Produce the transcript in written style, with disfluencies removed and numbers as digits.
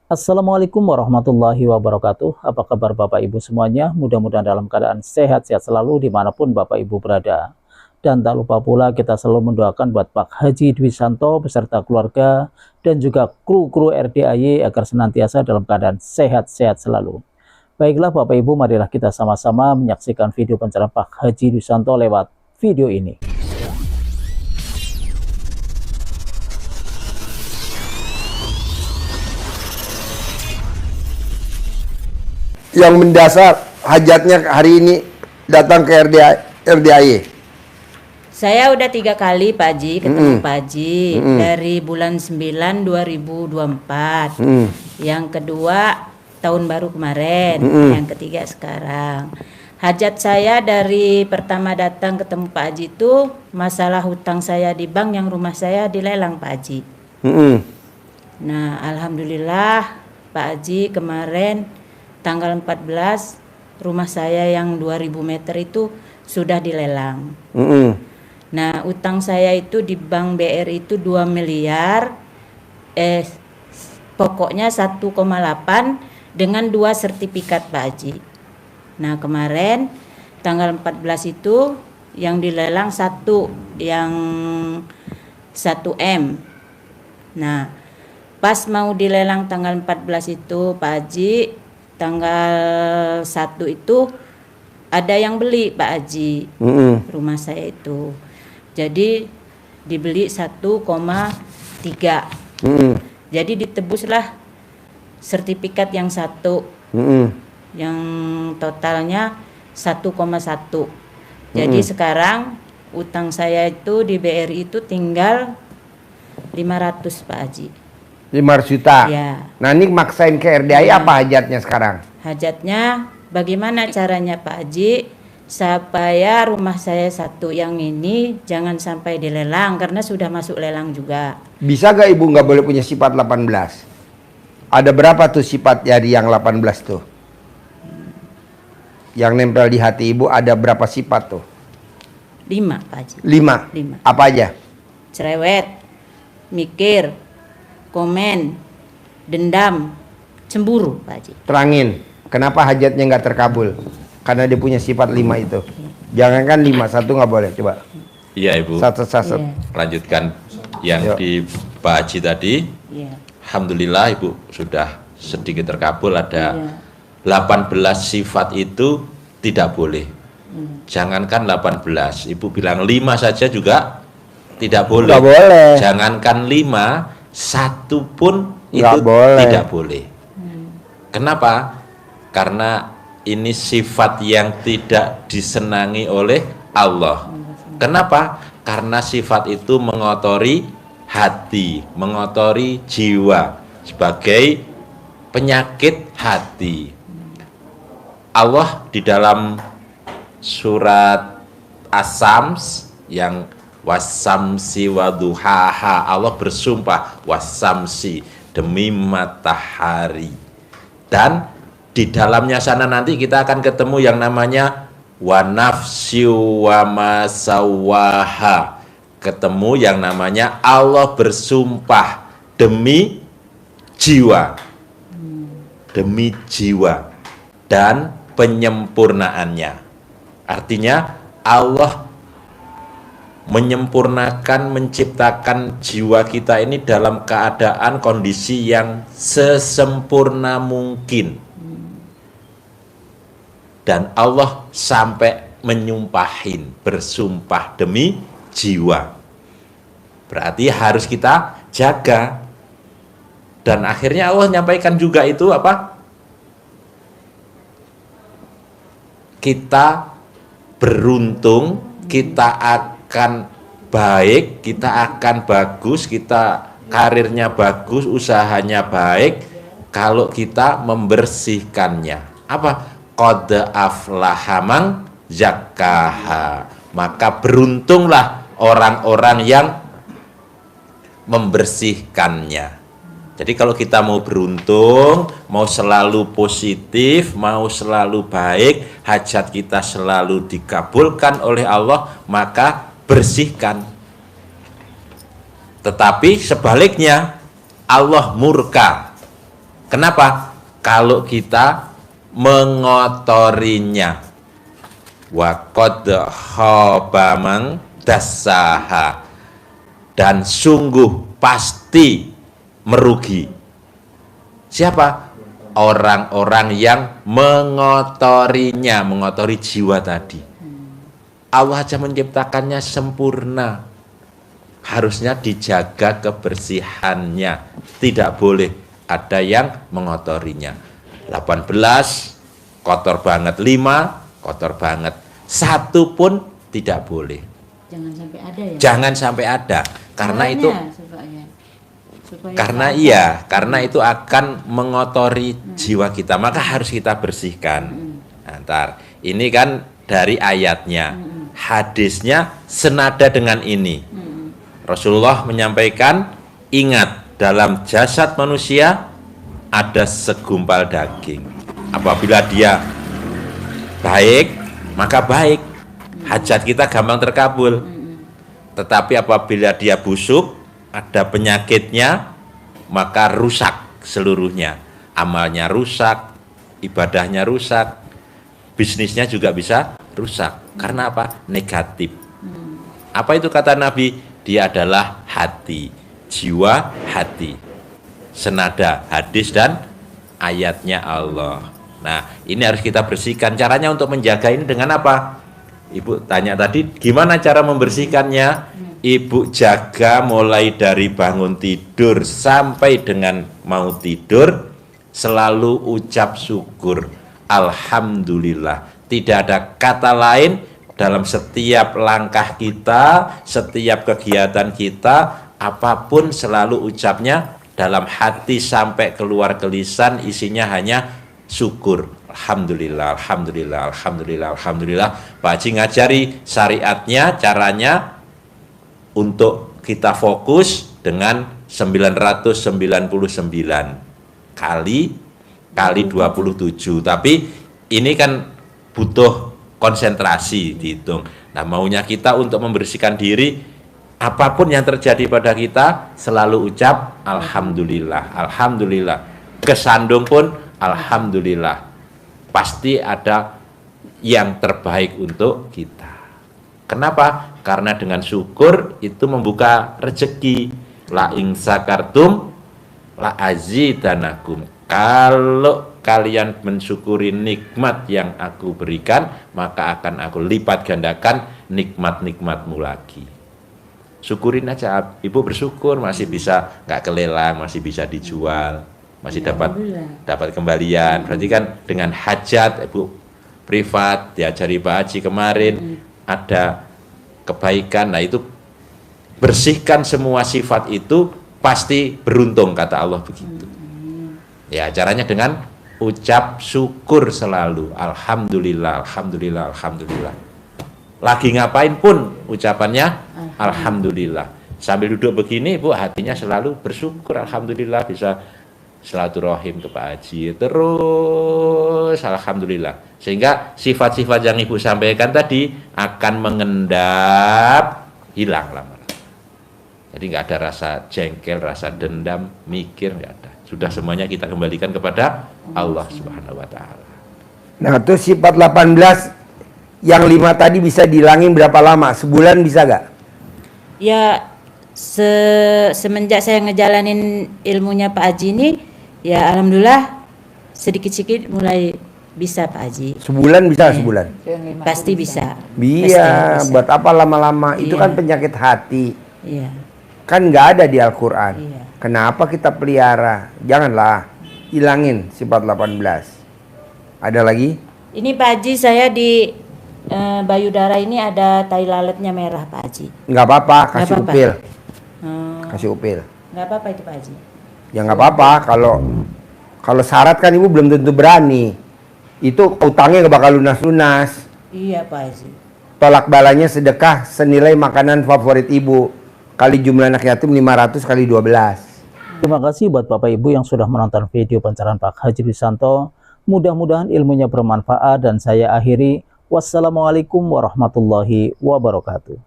Assalamualaikum warahmatullahi wabarakatuh. Apa kabar Bapak Ibu semuanya? Mudah-mudahan dalam keadaan sehat-sehat selalu dimanapun Bapak Ibu berada. Dan tak lupa pula kita selalu mendoakan buat Pak Haji Dwi Santo beserta keluarga dan juga kru-kru RDAY agar senantiasa dalam keadaan sehat-sehat selalu. Baiklah Bapak Ibu, marilah kita sama-sama menyaksikan video pencerahan Pak Haji Dwi Santo lewat video ini. Yang mendasar hajatnya hari ini datang ke RDAY? Saya udah 3 kali Pak Haji ketemu Pak Haji dari bulan 9 2024. Yang kedua tahun baru kemarin, yang ketiga sekarang. Hajat saya dari pertama datang ketemu Pak Haji itu masalah hutang saya di bank yang rumah saya dilelang Pak Haji. Nah, alhamdulillah Pak Haji kemarin tanggal 14 rumah saya yang 2000 meter itu sudah dilelang. Nah, utang saya itu di Bank BRI itu 2 miliar, pokoknya 1,8 dengan 2 sertifikat Pak Haji. Nah, kemarin tanggal 14 itu yang dilelang yang 1M. Nah, pas mau dilelang tanggal 14 itu Pak Haji, tanggal 1 itu ada yang beli Pak Haji rumah saya itu. Jadi dibeli 1,3. Jadi ditebuslah sertifikat yang 1 yang totalnya 1,1. Jadi sekarang utang saya itu di BRI itu tinggal 500 Pak Haji. 500 juta. Ya. Nah, ini maksain ke RDAY apa hajatnya sekarang? Hajatnya bagaimana caranya Pak Haji supaya rumah saya 1 yang ini jangan sampai dilelang karena sudah masuk lelang juga. Bisa gak Ibu nggak boleh punya sifat 18? Ada berapa tuh sifat dari yang 18 tuh? Yang nempel di hati Ibu ada berapa sifat tuh? 5 Pak Haji. 5. Apa aja? Cerewet, mikir, komen, dendam, cemburu Pak Haji. Terangin, kenapa hajatnya nggak terkabul? Karena dia punya sifat 5 itu. Jangankan 5, 1 nggak boleh, coba. Iya Ibu. Satu. Iya. Lanjutkan yang di Pak Haji tadi. Iya. Alhamdulillah Ibu sudah sedikit terkabul, ada 18 sifat itu tidak boleh. Jangankan 18, Ibu bilang 5 saja juga tidak boleh. Nggak boleh. Jangankan 5, 1 pun Nggak itu boleh. tidak boleh. Kenapa? Karena ini sifat yang tidak disenangi oleh Allah. Kenapa? Karena sifat itu mengotori hati, mengotori jiwa sebagai penyakit hati. Allah di dalam surat As-Sams yang wasamsi waduhaha, Allah bersumpah wasamsi, demi matahari. Dan di dalamnya sana nanti kita akan ketemu yang namanya wa nafsi wa masawaha. Ketemu yang namanya Allah bersumpah demi jiwa. Demi jiwa dan penyempurnaannya. Artinya Allah menyempurnakan, menciptakan jiwa kita ini dalam keadaan kondisi yang sesempurna mungkin. Dan Allah sampai menyumpahin, bersumpah demi jiwa. Berarti harus kita jaga. Dan akhirnya Allah menyampaikan juga itu apa? Kita beruntung, kita akan baik, kita akan bagus, kita karirnya bagus, usahanya baik kalau kita membersihkannya. Apa? Qad aflaha man zakkaha. Maka beruntunglah orang-orang yang membersihkannya. Jadi kalau kita mau beruntung, mau selalu positif, mau selalu baik, hajat kita selalu dikabulkan oleh Allah, maka bersihkan. Tetapi sebaliknya Allah murka Kenapa? Kalau kita mengotorinya. Wa qad khaba man dassaha. Dan sungguh pasti merugi. Siapa? Orang-orang yang mengotorinya, mengotori jiwa tadi. Allah aja menciptakannya sempurna. Harusnya dijaga kebersihannya. Tidak boleh ada yang mengotorinya. 18 kotor banget, 5 kotor banget, 1 pun tidak boleh. Jangan sampai ada ya. Jangan sampai ada, karena Caranya, itu supaya karena itu akan mengotori jiwa kita, maka harus kita bersihkan. Nah, ini kan dari ayatnya, hadisnya senada dengan ini. Rasulullah menyampaikan, ingat, dalam jasad manusia ada segumpal daging. Apabila dia baik, maka baik, hajat kita gampang terkabul. Tetapi apabila dia busuk, ada penyakitnya, maka rusak seluruhnya. Amalnya rusak, ibadahnya rusak, bisnisnya juga bisa rusak. Karena apa? Negatif. Apa itu kata Nabi? Dia adalah hati, jiwa hati. Senada hadis dan ayatnya Allah. Nah, ini harus kita bersihkan. Caranya untuk menjaga ini dengan apa? Ibu tanya tadi, gimana cara membersihkannya? Ibu jaga mulai dari bangun tidur sampai dengan mau tidur, selalu ucap syukur, alhamdulillah. Tidak ada kata lain dalam setiap langkah kita, setiap kegiatan kita, apapun selalu ucapnya dalam hati sampai keluar ke lisan, isinya hanya syukur. Alhamdulillah, alhamdulillah, alhamdulillah, alhamdulillah. Pak Haji ngajari syariatnya, caranya untuk kita fokus dengan 999 kali 27. Tapi ini kan butuh konsentrasi dihitung. Nah, maunya kita untuk membersihkan diri, apapun yang terjadi pada kita selalu ucap alhamdulillah, alhamdulillah. Kesandung pun alhamdulillah. Pasti ada yang terbaik untuk kita. Kenapa? Karena dengan syukur itu membuka rezeki. La ing sakartum la azidanakum. Kalau kalian mensyukuri nikmat yang aku berikan, maka akan aku lipat gandakan nikmat-nikmatmu lagi. Syukurin aja, ibu bersyukur masih bisa nggak kelelang, masih bisa dijual, masih dapat kembalian. Berarti kan dengan hajat ibu privat diajari Pak Haji kemarin ada kebaikan. Nah, itu bersihkan semua sifat itu pasti beruntung, kata Allah begitu. Ya, caranya dengan ucap syukur selalu, alhamdulillah, alhamdulillah, alhamdulillah. Lagi ngapain pun ucapannya alhamdulillah. Sambil duduk begini, Bu, hatinya selalu bersyukur, alhamdulillah bisa silaturahim ke Pak Haji, terus alhamdulillah. Sehingga sifat-sifat yang Ibu sampaikan tadi akan mengendap, hilang lama-lama. Jadi nggak ada rasa jengkel, rasa dendam, mikir, nggak ada. Sudah semuanya kita kembalikan kepada Allah Subhanahu wa Ta'ala. Nah, itu sifat 18 yang 5 tadi bisa dihilangin berapa lama? Sebulan bisa gak? Ya, semenjak saya ngejalanin ilmunya Pak Haji ini, ya alhamdulillah sedikit-sedikit mulai bisa Pak Haji. Sebulan bisa, sebulan? Pasti bisa. Iya, Pasti bisa. buat apa lama-lama? Itu Iya. kan penyakit hati. Iya. Kan nggak ada di Al-Quran. Iya. Kenapa kita pelihara? Janganlah, hilangin sifat 18. Ada lagi? Ini Pak Haji, saya di Bayudara ini ada tai lalatnya merah Pak Haji. Nggak apa-apa, kasih Nggak apa-apa. upil. Kasih upil. Nggak apa-apa itu Pak Haji. Ya nggak apa-apa, kalau syarat kan ibu belum tentu berani. Itu utangnya nggak bakal lunas-lunas. Iya Pak Haji. Tolak balanya sedekah senilai makanan favorit ibu. Kali jumlah anak yatim 500 kali 12. Terima kasih buat Bapak Ibu yang sudah menonton video pencerahan Pak Haji Dwisanto. Mudah-mudahan ilmunya bermanfaat dan saya akhiri. Wassalamualaikum warahmatullahi wabarakatuh.